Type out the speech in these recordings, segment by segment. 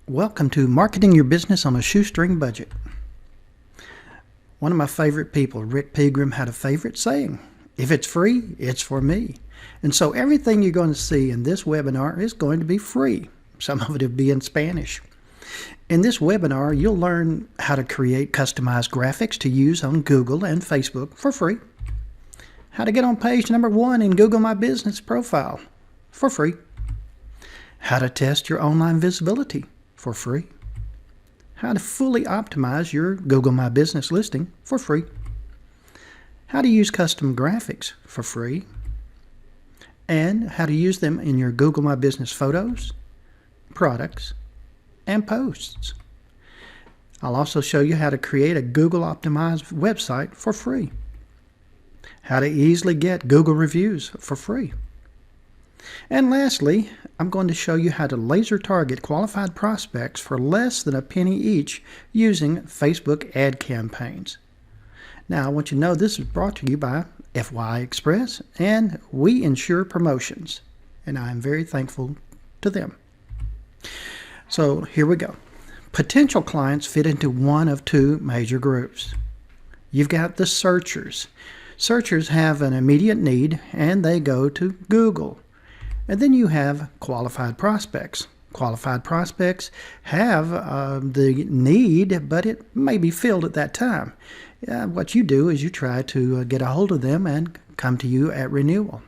Welcome to Marketing Your Business on a Shoestring Budget. One of my favorite people, Rick Pegram, had a favorite saying: if it's free, it's for me. And so everything you're going to see in this webinar is going to be free. Some of it will be in Spanish. In this webinar, you'll learn how to create customized graphics to use on Google and Facebook for free. How to get on page number 1 in Google My Business profile for free. How to test your online visibility for free. How to fully optimize your Google My Business listing for free. How to use custom graphics for free. And how to use them in your Google My Business photos, products, and posts. I'll also show you how to create a Google optimized website for free. How to easily get Google reviews for free. And lastly, I'm going to show you how to laser target qualified prospects for less than a penny each using Facebook ad campaigns. Now, I want you to know this is brought to you by FY Express and We Ensure Promotions, and I am very thankful to them. So here we go. Potential clients fit into one of two major groups. You've got the searchers. Searchers have an immediate need and they go to Google. And then you have qualified prospects. Qualified prospects have the need, but it may be filled at that time. What you do is you try to get a hold of them and come to you at renewal.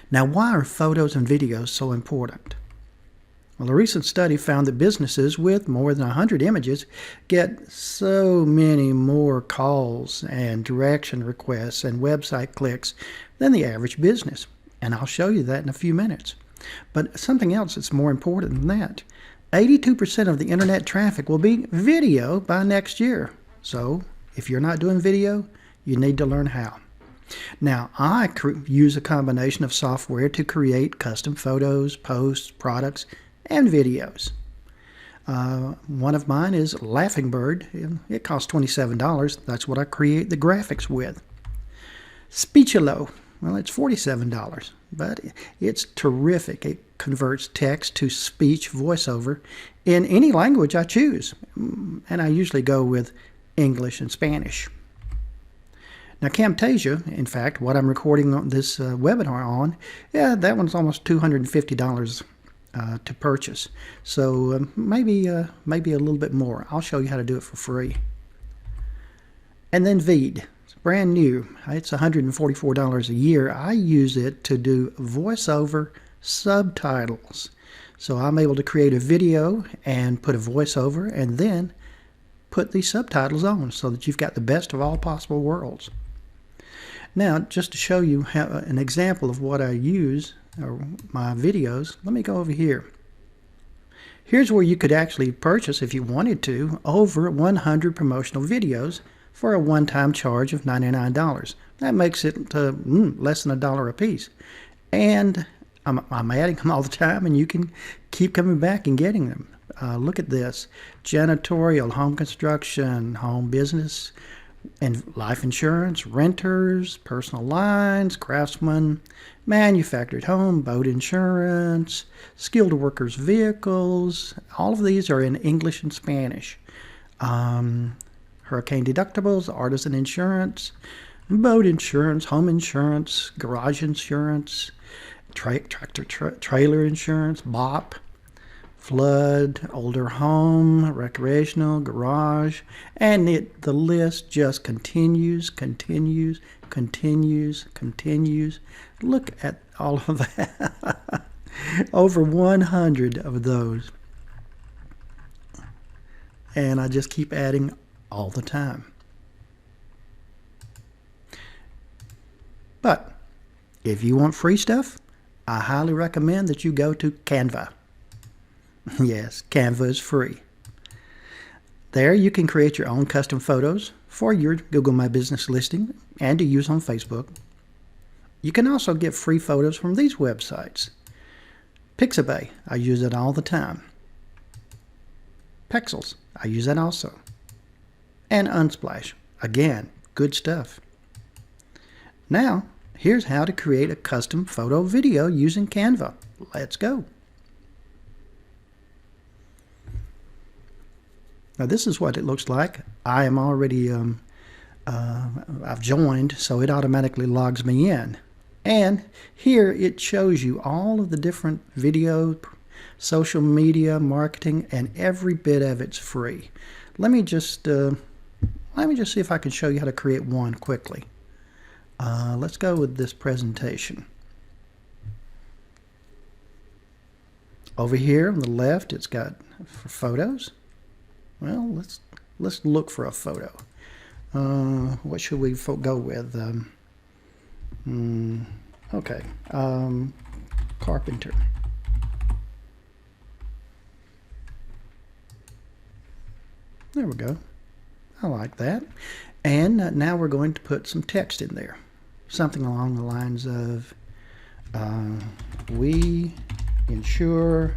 Now, why are photos and videos so important? Well, a recent study found that businesses with more than 100 images get so many more calls and direction requests and website clicks than the average business. And I'll show you that in a few minutes. But something else that's more important than that. 82% of the internet traffic will be video by next year. So if you're not doing video, you need to learn how. Now, I use a combination of software to create custom photos, posts, products, and videos. One of mine is Laughing Bird. It costs $27. That's what I create the graphics with. Speechelo. Well, it's $47, but it's terrific. It converts text to speech voiceover in any language I choose, and I usually go with English and Spanish. Now, Camtasia, in fact, what I'm recording on this webinar on, that one's almost $250 to purchase. So maybe a little bit more. I'll show you how to do it for free. And then Veed. Brand new. It's $144 a year. I use it to do voiceover subtitles. So I'm able to create a video and put a voiceover and then put the subtitles on so that you've got the best of all possible worlds. Now, just to show you an example of what I use, or my videos, let me go over here. Here's where you could actually purchase, if you wanted to, over 100 promotional videos for a one-time charge of $99. That makes it less than $1 a piece. And I'm adding them all the time, and you can keep coming back and getting them. Look at this. Janitorial, home construction, home business, and life insurance, renters, personal lines, craftsman, manufactured home, boat insurance, skilled workers vehicles. All of these are in English and Spanish. Hurricane deductibles, artisan insurance, boat insurance, home insurance, garage insurance, tractor trailer insurance, BOP, flood, older home, recreational, garage, and the list just continues. Look at all of that. Over 100 of those. And I just keep adding all the time. But if you want free stuff, I highly recommend that you go to Canva. Yes, Canva is free. There you can create your own custom photos for your Google My Business listing and to use on Facebook. You can also get free photos from these websites. Pixabay, I use it all the time. Pexels, I use that also. And Unsplash, again, good stuff. Now, here's how to create a custom photo video using Canva. Let's go. Now this is what it looks like. I am already, I've joined, so it automatically logs me in. And here it shows you all of the different video, social media, marketing, and every bit of it's free. Let me just see if I can show you how to create one quickly. Let's go with this presentation. Over here on the left, it's got for photos. Well, let's look for a photo. What should we go with? Okay, carpenter. There we go. I like that. And now we're going to put some text in there. Something along the lines of, we insure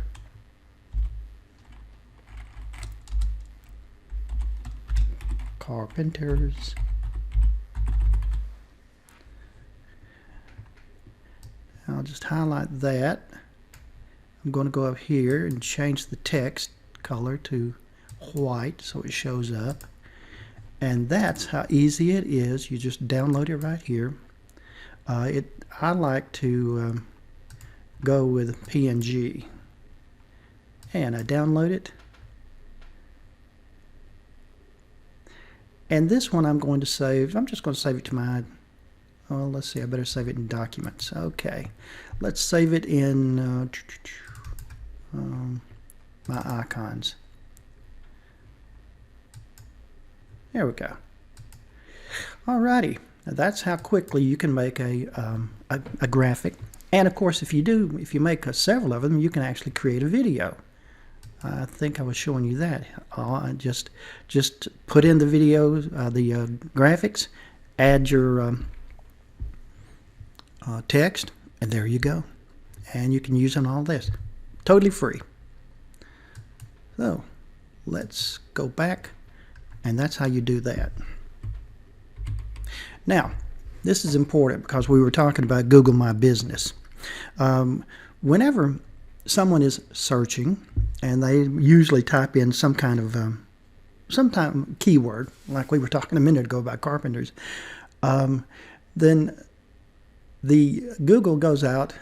carpenters. I'll just highlight that. I'm going to go up here and change the text color to white so it shows up. And that's how easy it is. You just download it right here. I like to go with PNG. And I download it. And this one I'm going to save. I'm just going to save it to my, well, let's see, I better save it in documents. Okay. Let's save it in my icons. There we go. Alrighty. Now that's how quickly you can make a graphic. And of course, if you make several of them, you can actually create a video. I think I was showing you that. Just put in the video, the graphics, add your text, and there you go. And you can use on all this. Totally free. So let's go back, and that's how you do that. Now, this is important because we were talking about Google My Business. Whenever someone is searching and they usually type in some kind of keyword, like we were talking a minute ago about carpenters, then the Google goes out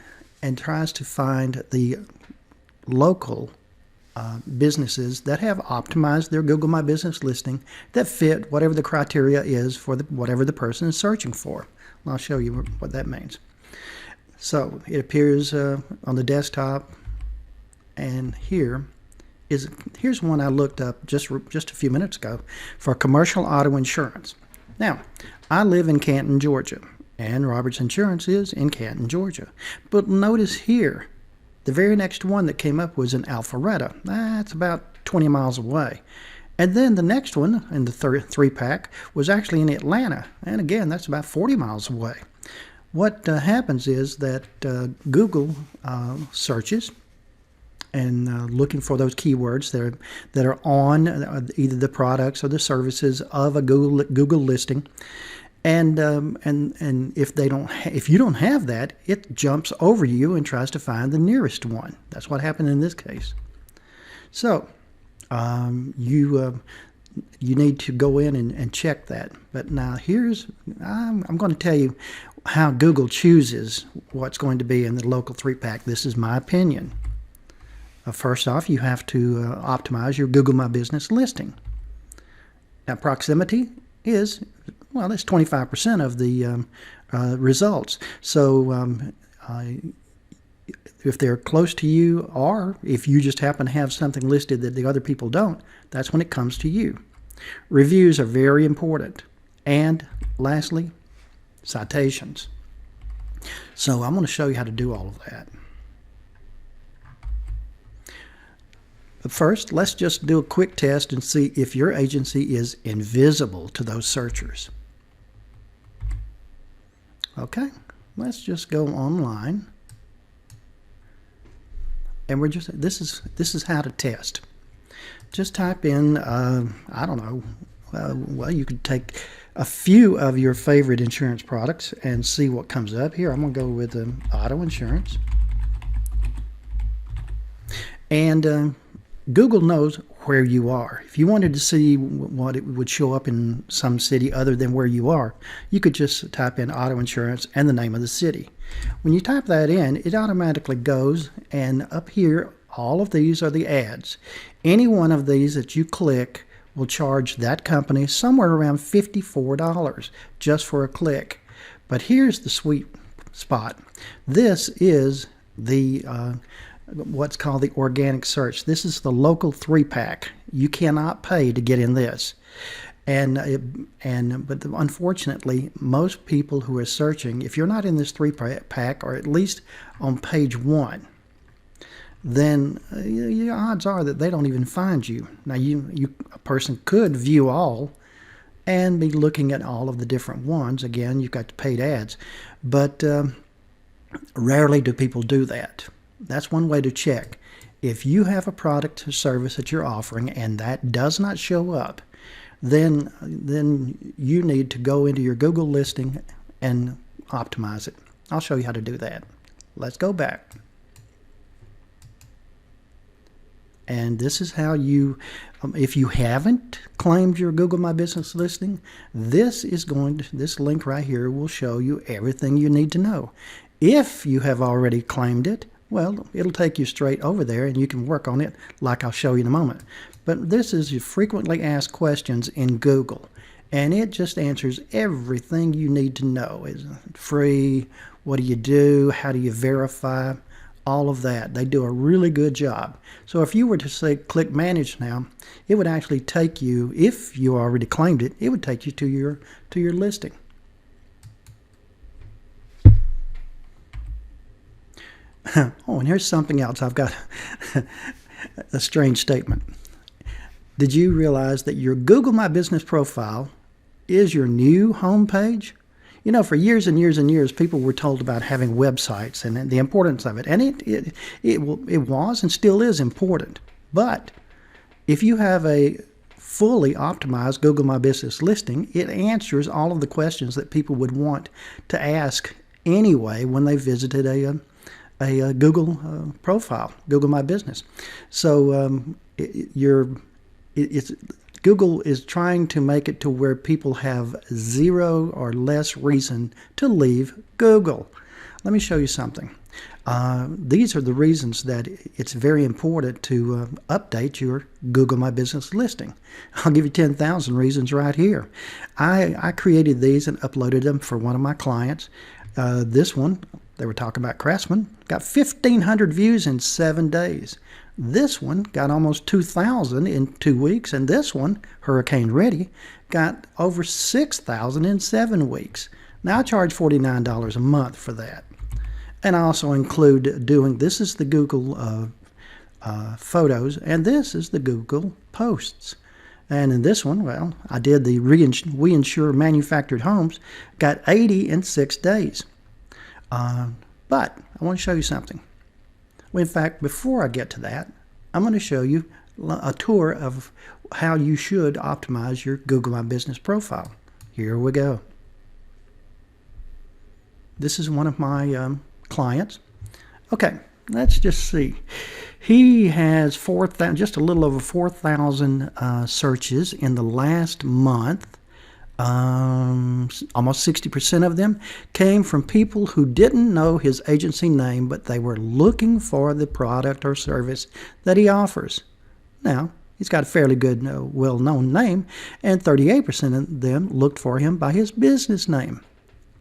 and tries to find the local businesses that have optimized their Google My Business listing that fit whatever the criteria is for whatever the person is searching for. And I'll show you what that means. So it appears on the desktop, and here's one I looked up just a few minutes ago for commercial auto insurance. Now, I live in Canton, Georgia, and Roberts Insurance is in Canton, Georgia. But notice here, the very next one that came up was in Alpharetta. That's about 20 miles away. And then the next one in the three-pack was actually in Atlanta. And again, that's about 40 miles away. What happens is that Google searches and looking for those keywords that are on either the products or the services of a Google listing. And if you don't have that, it jumps over you and tries to find the nearest one. That's what happened in this case. So you need to go in and check that. But now I'm going to tell you how Google chooses what's going to be in the local three-pack. This is my opinion. First off, you have to optimize your Google My Business listing. Now, proximity is, well, that's 25% of the results. So if they're close to you, or if you just happen to have something listed that the other people don't, that's when it comes to you. Reviews are very important. And lastly, citations. So I'm going to show you how to do all of that. But first, let's just do a quick test and see if your agency is invisible to those searchers. Okay, let's just go online. And this is how to test. Just type in, I don't know, well, you could take a few of your favorite insurance products and see what comes up. Here, I'm going to go with auto insurance. And Google knows where you are. If you wanted to see what it would show up in some city other than where you are, you could just type in auto insurance and the name of the city. When you type that in, it automatically goes, and up here, all of these are the ads. Any one of these that you click will charge that company somewhere around $54 just for a click. But here's the sweet spot. This is the what's called the organic search. This is the local 3-pack. You cannot pay to get in this. But unfortunately, most people who are searching, if you're not in this 3-pack, or at least on page 1, then the odds are that they don't even find you. Now, a person could view all and be looking at all of the different ones. Again, you've got the paid ads, but rarely do people do that. That's one way to check. If you have a product or service that you're offering and that does not show up, then you need to go into your Google listing and optimize it. I'll show you how to do that. Let's go back. And this is how you, if you haven't claimed your Google My Business listing, this link right here will show you everything you need to know. If you have already claimed it, well, it'll take you straight over there and you can work on it like I'll show you in a moment. But this is your frequently asked questions in Google, and it just answers everything you need to know. Is it free? What do you do? How do you verify? All of that. They do a really good job. So if you were to say click manage now, it would actually take you, if you already claimed it, it would take you to your listing. Oh, and here's something else. I've got a strange statement. Did you realize that your Google My Business profile is your new homepage? You know, for years and years and years, people were told about having websites and the importance of it. And it was and still is important. But if you have a fully optimized Google My Business listing, it answers all of the questions that people would want to ask anyway when they visited a Google profile, Google My Business. So Google is trying to make it to where people have zero or less reason to leave Google. Let me show you something. These are the reasons that it's very important to update your Google My Business listing. I'll give you 10,000 reasons right here. I created these and uploaded them for one of my clients. This one, they were talking about Craftsman, got 1,500 views in 7 days. This one got almost 2,000 in 2 weeks, and this one, Hurricane Ready, got over 6,000 in 7 weeks. Now I charge $49 a month for that. And I also include this is the Google Photos, and this is the Google Posts. And in this one, well, I did the We Insure Manufactured Homes, got 80 in 6 days. But I want to show you something. Well, in fact, before I get to that, I'm going to show you a tour of how you should optimize your Google My Business profile. Here we go. This is one of my clients. Okay, let's just see. He has just a little over 4,000 searches in the last month. Almost 60% of them came from people who didn't know his agency name, but they were looking for the product or service that he offers. Now, he's got a fairly good, well-known name, and 38% of them looked for him by his business name.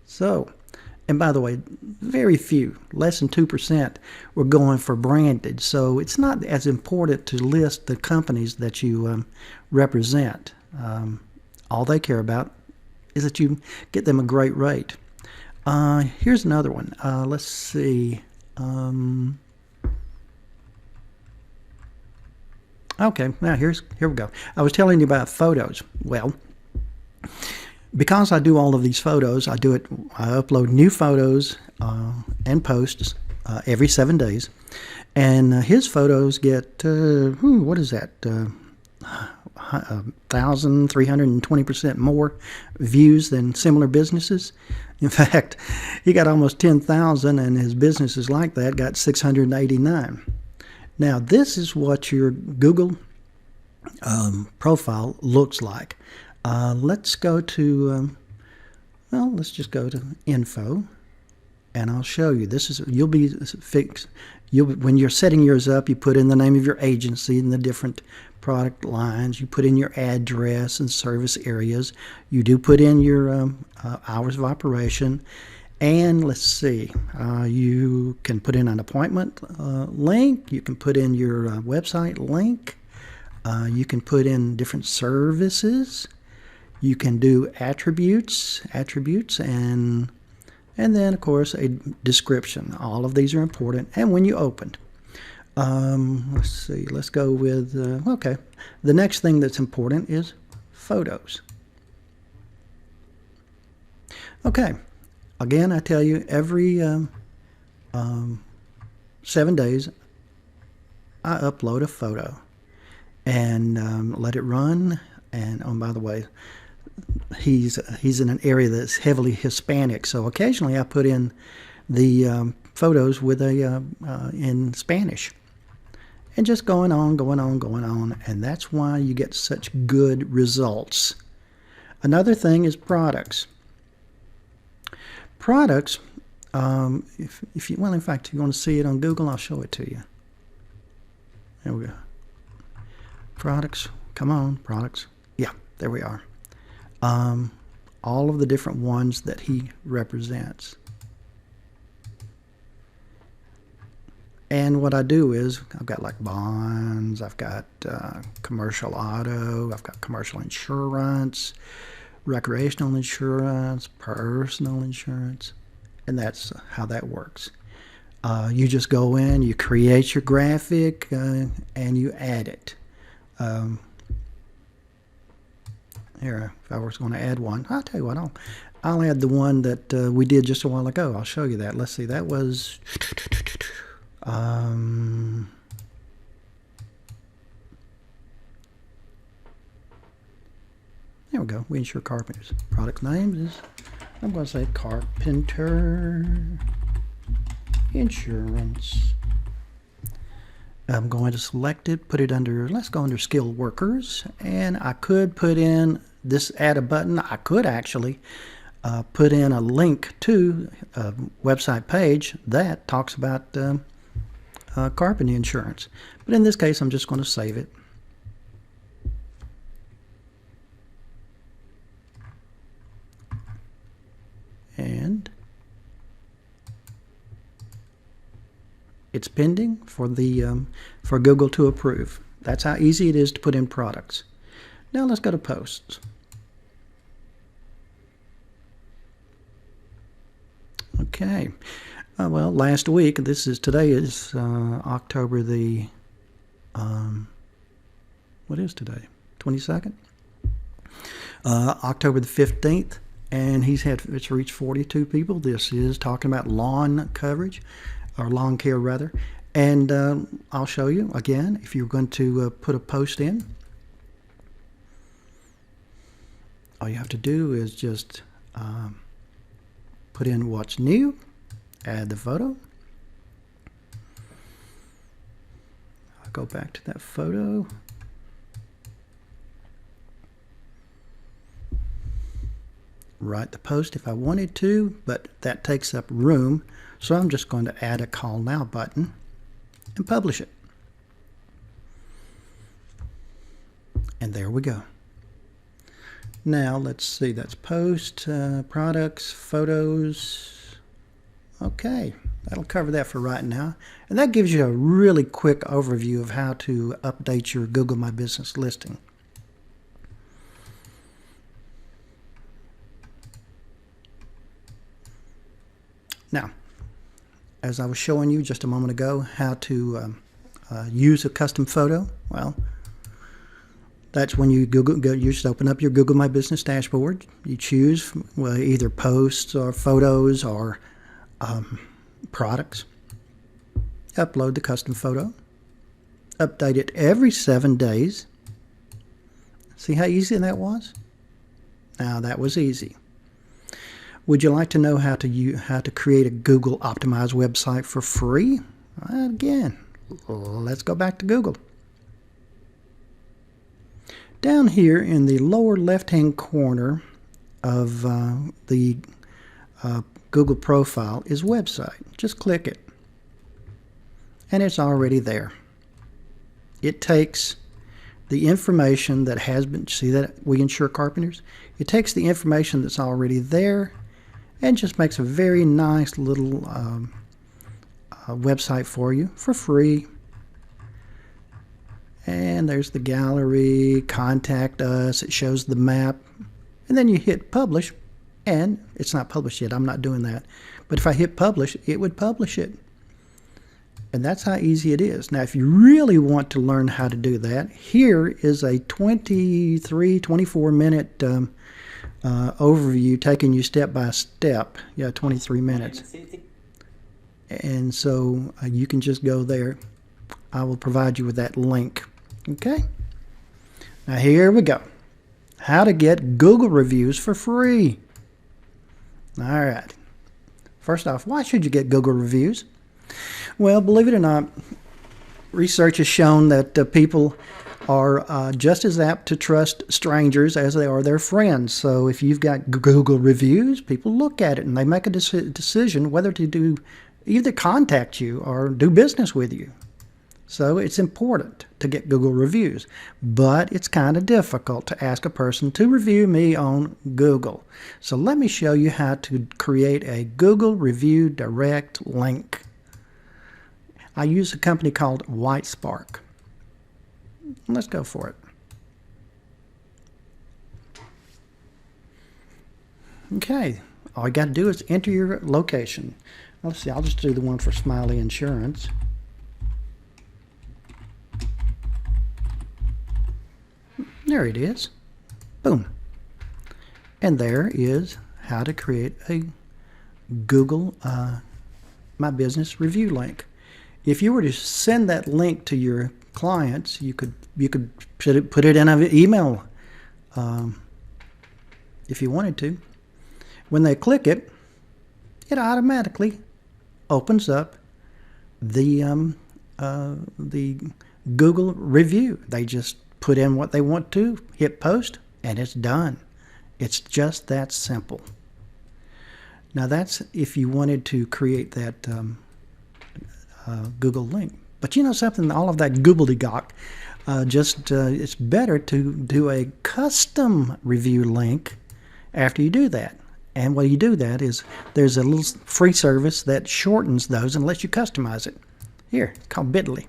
So, and by the way, very few, less than 2%, were going for branded. So it's not as important to list the companies that you represent. All they care about is that you get them a great rate. Here's another one. Let's see. Okay, now here we go. I was telling you about photos. Well, because I do all of these photos, I upload new photos and posts every 7 days. And his photos get, what is that? 1,320% more views than similar businesses. In fact, he got almost 10,000, and his businesses like that got 689. Now, this is what your Google profile looks like. Let's go to, well, let's just go to info, and I'll show you. This is, you'll be fixed. When you're setting yours up, you put in the name of your agency and the different product lines. You put in your address and service areas. You do put in your hours of operation. And let's see, you can put in an appointment link. You can put in your website link. You can put in different services. You can do attributes, and then, of course, a description. All of these are important. And when you opened, let's see, let's go with, okay. The next thing that's important is photos. Okay. Again, I tell you, every 7 days, I upload a photo and let it run. And, oh, by the way, he's in an area that's heavily Hispanic, so occasionally I put in the photos with a in Spanish, and just going on, and that's why you get such good results. Another thing is products. Products, if you, well, in fact, you want to see it on Google, I'll show it to you. There we go. Products, come on, products. Yeah, there we are. All of the different ones that he represents. And what I do is, I've got like bonds, I've got commercial auto, I've got commercial insurance, recreational insurance, personal insurance, and that's how that works. You just go in, you create your graphic, and you add it. Here, if I was going to add one, I'll tell you what, I'll add the one that we did just a while ago. I'll show you that. Let's see, that was, there we go. We insure carpenters. Product name is, I'm going to say Carpenter Insurance. I'm going to select it, put it under, let's go under skilled workers, and I could put in this, add a button. I could actually put in a link to a website page that talks about carpenter insurance. But in this case, I'm just going to save it. And it's pending for the for Google to approve. That's how easy it is to put in products. Now let's go to posts. Okay. Well, last week, today is October the what is today? 22nd. October the 15th, and it's reached 42 people. This is talking about lawn coverage, or lawn care rather, and I'll show you again if you're going to put a post in. All you have to do is just put in what's new, add the photo. I'll go back to that photo. Write the post if I wanted to, but that takes up room. So I'm just going to add a call now button and publish it. And there we go. Now let's see, that's post, products, photos. Okay, that'll cover that for right now. And that gives you a really quick overview of how to update your Google My Business listing. Now, as I was showing you just a moment ago how to use a custom photo, well, that's when you you just open up your Google My Business dashboard. You choose either posts or photos or products. Upload the custom photo. Update it every 7 days. See how easy that was? Now that was easy. Would you like to know how to create a Google optimized website for free? Again, let's go back to Google. Down here in the lower left-hand corner of the Google profile is website. Just click it, and it's already there. It takes the information that has been, see that we insure carpenters? It takes the information that's already there and just makes a very nice little website for you for free. And there's the gallery, contact us, it shows the map, and then you hit publish, and it's not published yet, I'm not doing that. But if I hit publish, it would publish it. And that's how easy it is. Now, if you really want to learn how to do that, here is a 24 minute overview taking you step by step. Yeah, 23 minutes. And so you can just go there. I will provide you with that link. Okay? Now here we go. How to get Google reviews for free. All right. First off, why should you get Google reviews? Well, believe it or not, research has shown that people are just as apt to trust strangers as they are their friends. So if you've got Google reviews, people look at it and they make a decision whether to either contact you or do business with you. So it's important to get Google reviews, but it's kind of difficult to ask a person to review me on Google. So let me show you how to create a Google review direct link. I use a company called WhiteSpark. Let's go for it. Okay, all you got to do is enter your location. Let's see, I'll just do the one for Smiley Insurance. There it is. Boom. And there is how to create a Google My Business review link. If you were to send that link to your clients, you could put it in an email if you wanted to. When they click it, it automatically opens up the Google review. They just put in what they want to, hit post, and it's done. It's just that simple. Now that's if you wanted to create that Google link. But you know something, all of that gobbledygook, it's better to do a custom review link after you do that. And while you do that is there's a little free service that shortens those and lets you customize it. Here, it's called Bitly.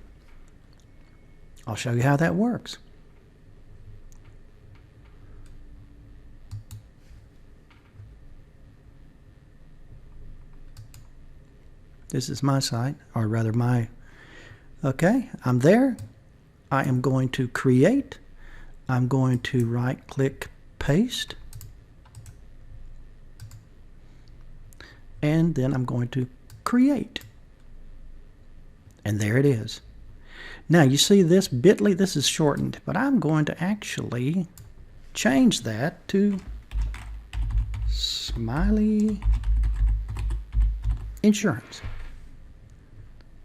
I'll show you how that works. This is my site, or rather okay, I'm there. I am going to create. I'm going to right click paste. And then I'm going to create. And there it is. Now you see this Bitly, this is shortened, but I'm going to actually change that to Smiley Insurance.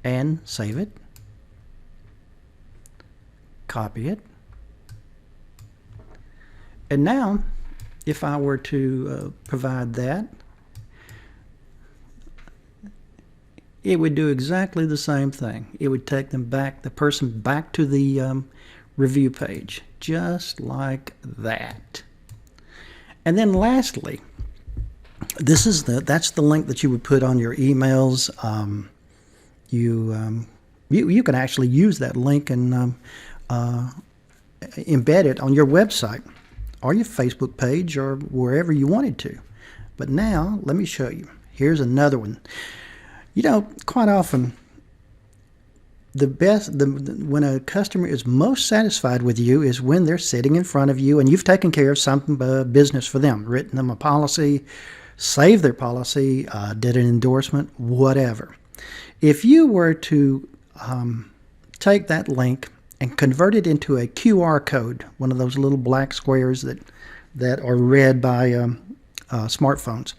And save it, copy it, and now if I were to provide that, it would do exactly the same thing. It would take them back, the person back to the review page, just like that. And then lastly, that's the link that you would put on your emails. You can actually use that link and embed it on your website or your Facebook page or wherever you wanted to. But now let me show you. Here's another one. You know, quite often when a customer is most satisfied with you is when they're sitting in front of you and you've taken care of some business for them, written them a policy, saved their policy, did an endorsement, whatever. If you were to take that link and convert it into a QR code, one of those little black squares that are read by smartphones,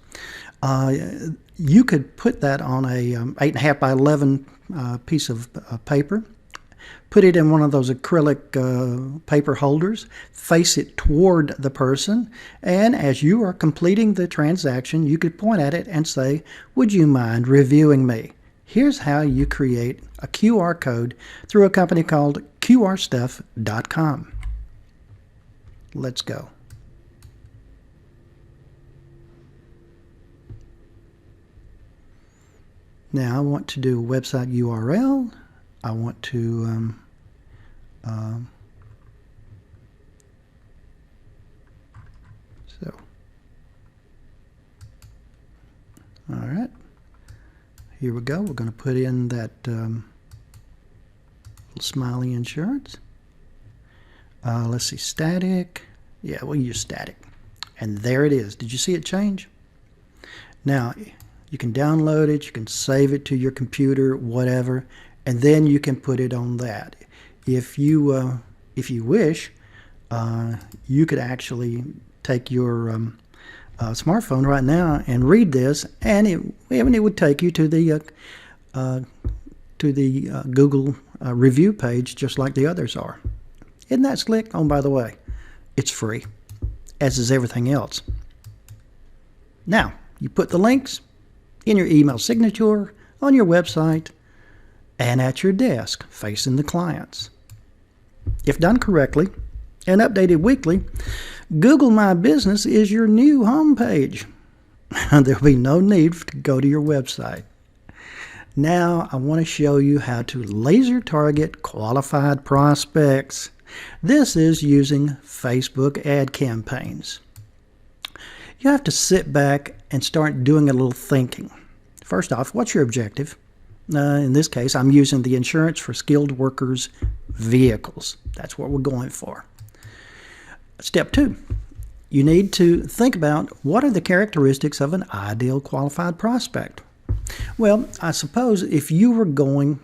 you could put that on a 8.5 by 11 piece of paper, put it in one of those acrylic paper holders, face it toward the person, and as you are completing the transaction, you could point at it and say, "Would you mind reviewing me?" Here's how you create a QR code through a company called QRstuff.com. Let's go. Now I want to do a website URL. I want to all right, here we go. We're going to put in that little smiley insurance. Let's see, static. Yeah, we'll use static. And there it is. Did you see it change? Now, you can download it, you can save it to your computer, whatever, and then you can put it on that. If you wish, you could actually take your smartphone right now and read this, and it would take you to the Google review page, just like the others are. Isn't that slick? Oh, by the way, it's free, as is everything else. Now, you put the links in your email signature, on your website, and at your desk facing the clients. If done correctly and updated weekly, Google My Business is your new homepage. There'll be no need to go to your website. Now I want to show you how to laser target qualified prospects. This is using Facebook ad campaigns. You have to sit back and start doing a little thinking. First off, what's your objective? In this case, I'm using the insurance for skilled workers' vehicles. That's what we're going for. Step 2, you need to think about what are the characteristics of an ideal qualified prospect. Well, I suppose if you were going,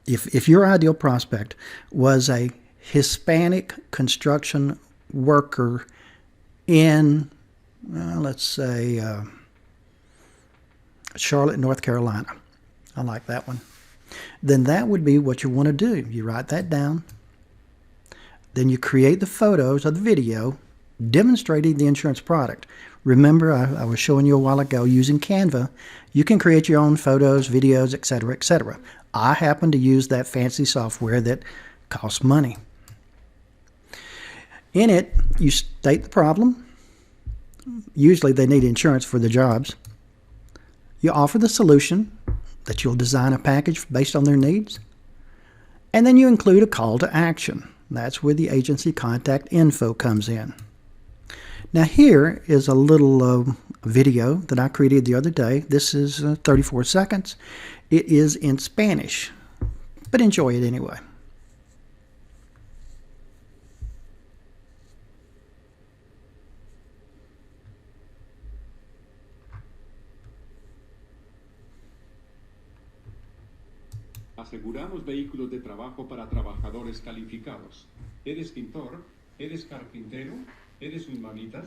if your ideal prospect was a Hispanic construction worker in, let's say, Charlotte, North Carolina. I like that one. Then that would be what you want to do. You write that down. Then you create the photos of the video demonstrating the insurance product. Remember, I was showing you a while ago using Canva. You can create your own photos, videos, etc., etc. I happen to use that fancy software that costs money. In it, you state the problem. Usually they need insurance for the jobs. You offer the solution, that you'll design a package based on their needs. And then you include a call to action. That's where the agency contact info comes in. Now here is a little video that I created the other day. This is 34 seconds. It is in Spanish, but enjoy it anyway. Aseguramos vehículos de trabajo para trabajadores calificados. ¿Eres pintor? ¿Eres carpintero? ¿Eres humanitas?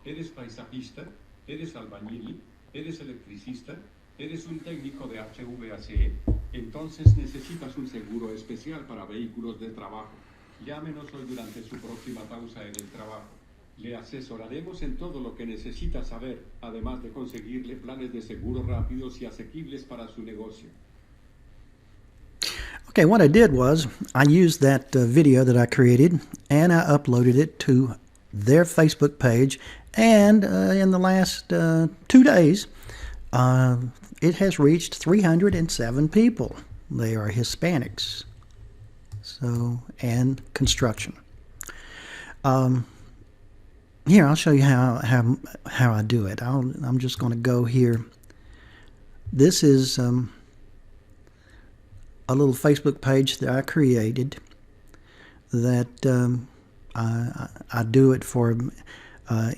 ¿Eres paisajista? ¿Eres albañil? ¿Eres electricista? ¿Eres un técnico de HVAC? Entonces necesitas un seguro especial para vehículos de trabajo. Llámenos hoy durante su próxima pausa en el trabajo. Le asesoraremos en todo lo que necesita saber, además de conseguirle planes de seguro rápidos y asequibles para su negocio. Okay, what I did was I used that video that I created and I uploaded it to their Facebook page, and in the last 2 days it has reached 307 people. They are Hispanics, and construction. Here, I'll show you how I do it. I'm just going to go here. This is a little Facebook page that I created that I do it for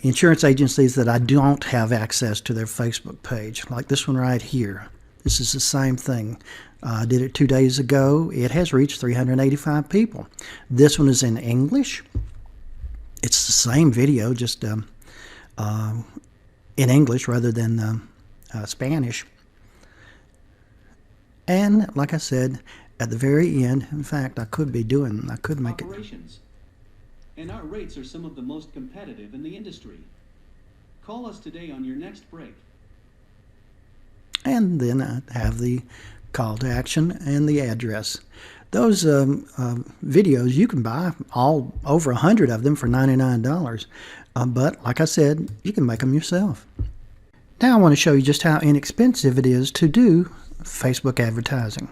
insurance agencies that I don't have access to their Facebook page, like this one right here. This is the same thing. I did it 2 days ago. It has reached 385 people. This one is in English. It's the same video, just in English rather than Spanish. And like I said, at the very end. In fact, I could make it. Operations. And our rates are some of the most competitive in the industry. Call us today on your next break. And then I have the call to action and the address. Those videos, you can buy all over 100 of them for $99. But like I said, you can make them yourself. Now I want to show you just how inexpensive it is to do Facebook advertising.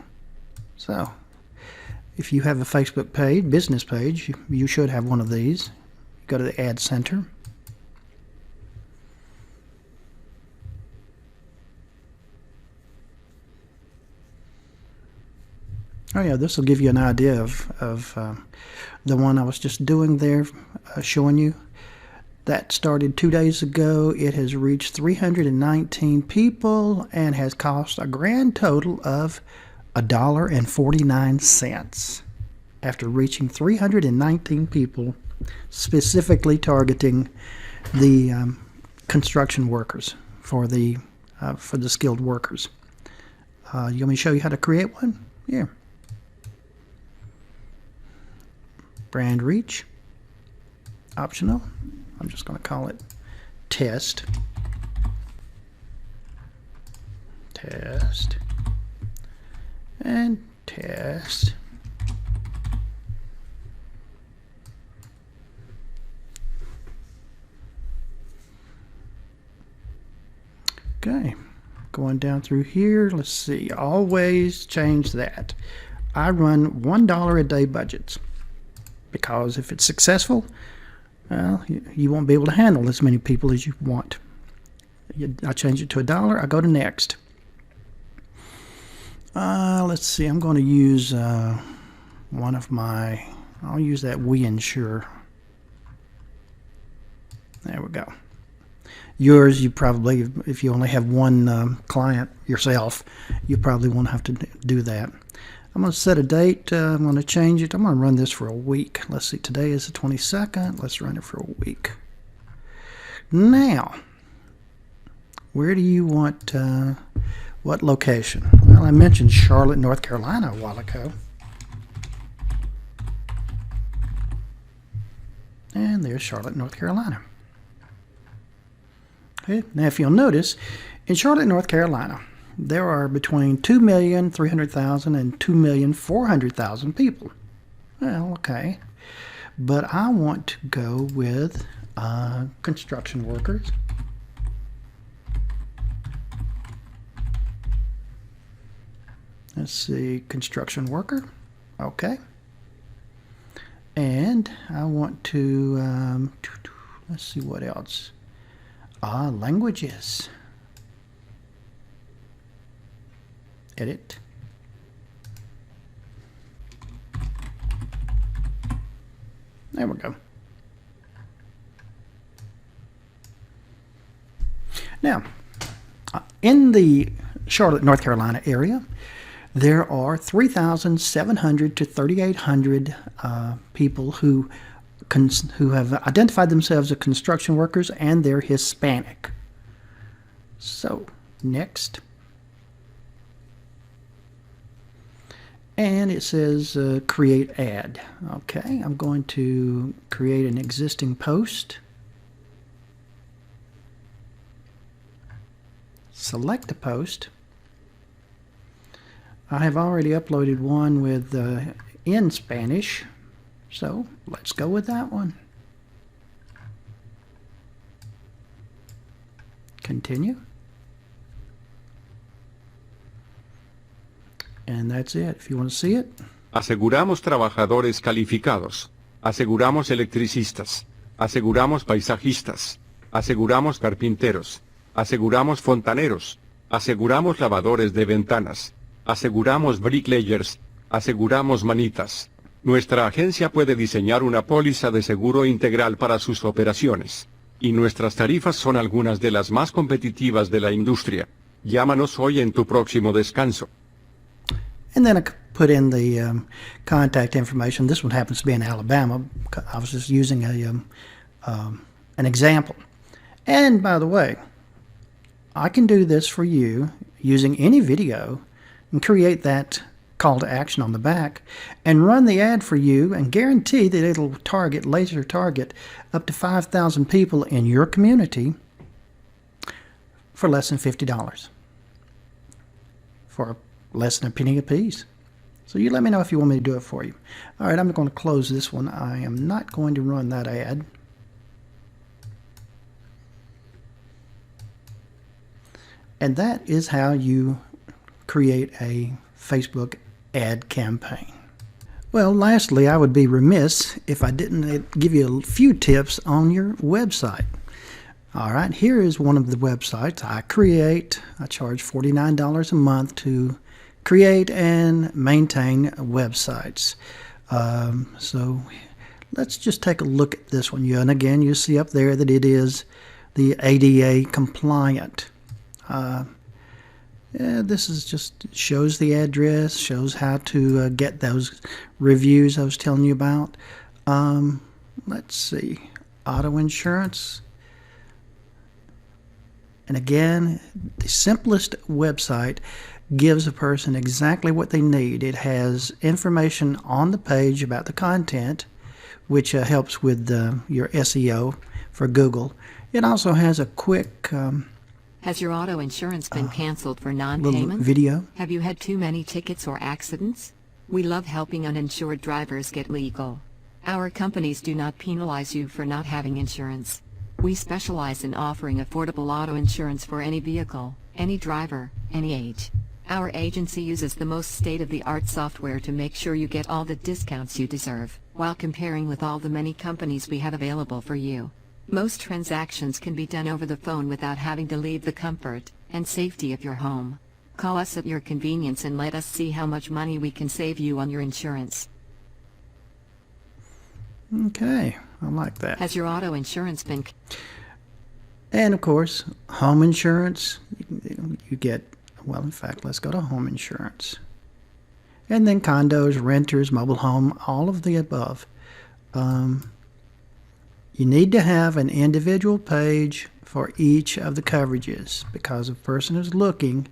So if you have a Facebook page, business page, you should have one of these. Go to the Ad Center. Oh yeah, this will give you an idea of the one I was just doing there, showing you. That started 2 days ago. It has reached 319 people and has cost a grand total of $1.49 after reaching 319 people, specifically targeting the construction workers for the skilled workers. You want me to show you how to create one? Yeah. Brand reach, optional. I'm just going to call it test. Test. And test. Okay, going down through here, let's see, always change that. I run $1 a day budgets because if it's successful, well, you won't be able to handle as many people as you want. I change it to $1, I go to next. Let's see, I'm going to use one of my, I'll use that We Insure. There we go. Yours, you probably, if you only have one client yourself, you probably won't have to do that. I'm going to set a date. I'm going to change it. I'm going to run this for a week. Let's see, today is the 22nd. Let's run it for a week. Now, where do you want, what location? Well, I mentioned Charlotte, North Carolina a while ago. And there's Charlotte, North Carolina. Okay. Now, if you'll notice, in Charlotte, North Carolina, there are between 2,300,000 and 2,400,000 people. Well, okay. But I want to go with construction workers. Let's see, construction worker. Okay. And I want to, let's see what else. Languages. Edit. There we go. Now, in the Charlotte, North Carolina area, there are 3,700 to 3,800 people who have identified themselves as construction workers, and they're Hispanic. So, next. And it says create ad. Okay, I'm going to create an existing post. Select a post. I have already uploaded one with in Spanish, so let's go with that one. Continue. And that's it. If you want to see it. Aseguramos trabajadores calificados. Aseguramos electricistas. Aseguramos paisajistas. Aseguramos carpinteros. Aseguramos fontaneros. Aseguramos lavadores de ventanas. Aseguramos bricklayers. Aseguramos manitas. Nuestra agencia puede diseñar una póliza de seguro integral para sus operaciones. Y nuestras tarifas son algunas de las más competitivas de la industria. Llámanos hoy en tu próximo descanso. And then I put in the contact information. This one happens to be in Alabama. I was just using an example. And by the way, I can do this for you using any video and create that call to action on the back, and run the ad for you and guarantee that it'll laser target up to 5,000 people in your community for less than $50, for less than a penny a piece. So you let me know if you want me to do it for you. All right, I'm going to close this one. I am not going to run that ad. And that is how you create a Facebook ad campaign. Well, lastly, I would be remiss if I didn't give you a few tips on your website. All right, here is one of the websites I create. I charge $49 a month to create and maintain websites. So let's just take a look at this one. And again, you see up there that it is the ADA compliant. This is just shows the address, shows how to get those reviews I was telling you about. Let's see, auto insurance. And again, the simplest website gives a person exactly what they need. It has information on the page about the content, which helps with your SEO for Google. It also has a quick Has your auto insurance been canceled for little non-payment? video. Have you had too many tickets or accidents? We love helping uninsured drivers get legal. Our companies do not penalize you for not having insurance. We specialize in offering affordable auto insurance for any vehicle, any driver, any age. Our agency uses the most state-of-the-art software to make sure you get all the discounts you deserve, while comparing with all the many companies we have available for you. Most transactions can be done over the phone without having to leave the comfort and safety of your home. Call us at your convenience and let us see how much money we can save you on your insurance. Okay, I like that. Has your auto insurance been And of course, home insurance. You get, well, in fact, let's go to home insurance. And then condos, renters, mobile home, all of the above. You need to have an individual page for each of the coverages, because if a person is looking,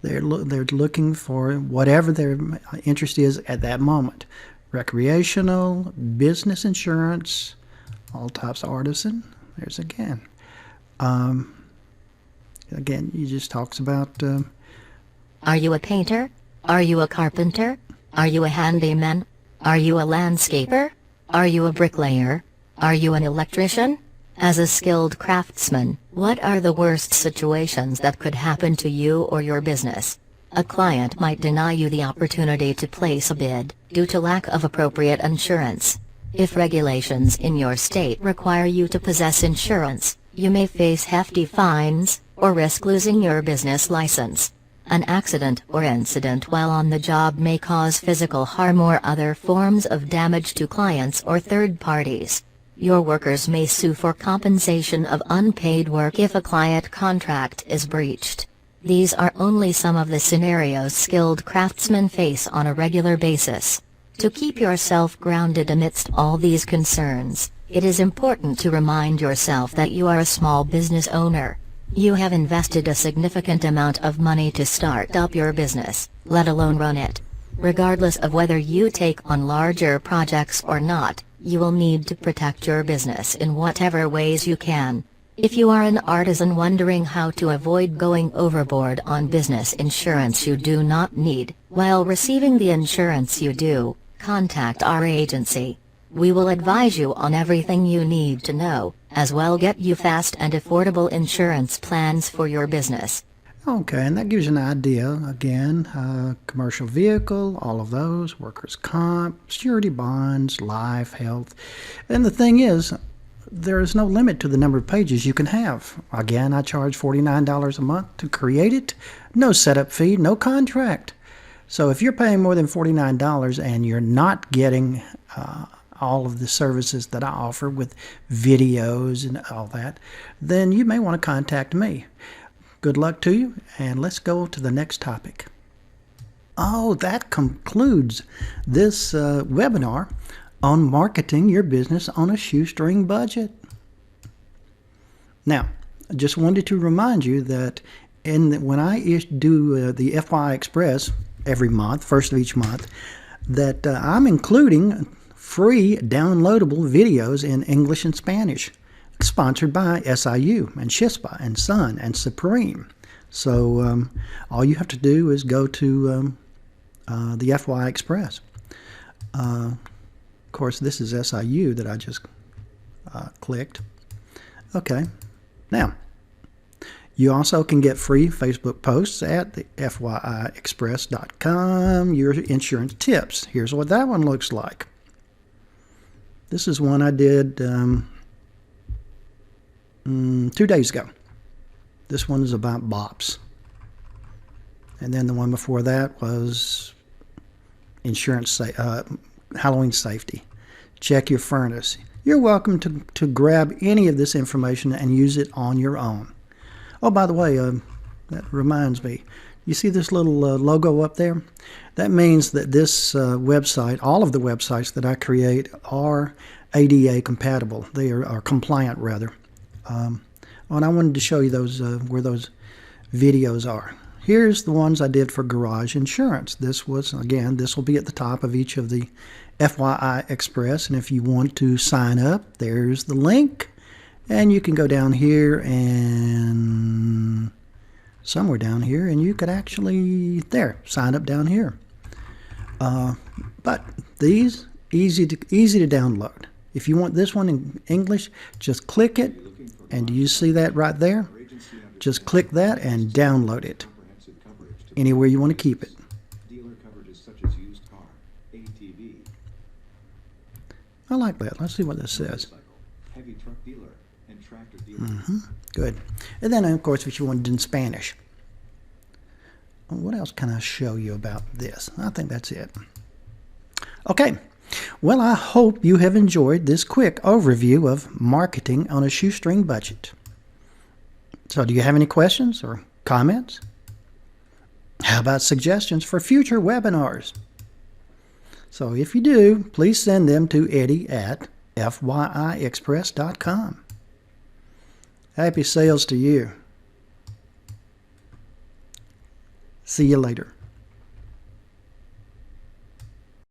they're looking for whatever their interest is at that moment. Recreational, business insurance, all types of artisan. There's again. Again, he just talks about. Are you a painter? Are you a carpenter? Are you a handyman? Are you a landscaper? Are you a bricklayer? Are you an electrician? As a skilled craftsman, what are the worst situations that could happen to you or your business? A client might deny you the opportunity to place a bid, due to lack of appropriate insurance. If regulations in your state require you to possess insurance, you may face hefty fines, or risk losing your business license. An accident or incident while on the job may cause physical harm or other forms of damage to clients or third parties. Your workers may sue for compensation of unpaid work if a client contract is breached. These are only some of the scenarios skilled craftsmen face on a regular basis. To keep yourself grounded amidst all these concerns, it is important to remind yourself that you are a small business owner. You have invested a significant amount of money to start up your business, let alone run it. Regardless of whether you take on larger projects or not, you will need to protect your business in whatever ways you can. If you are an artisan wondering how to avoid going overboard on business insurance you do not need, while receiving the insurance you do, contact our agency. We will advise you on everything you need to know, as well get you fast and affordable insurance plans for your business. Okay, and that gives you an idea. Again, commercial vehicle, all of those, workers' comp, surety bonds, life, health. And the thing is, there is no limit to the number of pages you can have. Again, I charge $49 a month to create it. No setup fee, no contract. So if you're paying more than $49 and you're not getting all of the services that I offer with videos and all that, then you may want to contact me. Good luck to you, and let's go to the next topic. Oh, that concludes this webinar on marketing your business on a shoestring budget. Now, I just wanted to remind you that when I do the FY Express every month, first of each month, that I'm including free downloadable videos in English and Spanish, sponsored by SIU and Chispa and Sun and Supreme. So all you have to do is go to the FYI Express. Of course, this is SIU that I just clicked. Okay, now you also can get free Facebook posts at the FYIExpress.com. Your insurance tips. Here's what that one looks like. This is one I did 2 days ago. This one is about bops. And then the one before that was insurance, Halloween safety. Check your furnace. You're welcome to grab any of this information and use it on your own. Oh, by the way, that reminds me. You see this little logo up there? That means that this website, all of the websites that I create, are ADA compatible. They are compliant, rather. And I wanted to show you those where those videos are. Here's the ones I did for garage insurance. This was, again, this will be at the top of each of the FYI Express. And if you want to sign up, there's the link. And you can go down here and somewhere down here, and you could actually, there, sign up down here. But these, easy to download. If you want this one in English, just click it. And do you see that right there? Just click that and download it. Anywhere you want to keep it. Dealer coverages such as used car, ATV, I like that. Let's see what this says. heavy truck dealer, and tractor dealer. Good. And then, of course, if you wanted in Spanish. What else can I show you about this? I think that's it. Okay. Well, I hope you have enjoyed this quick overview of marketing on a shoestring budget. So do you have any questions or comments? How about suggestions for future webinars? So if you do, please send them to Eddie at FYIExpress.com. Happy sales to you. See you later.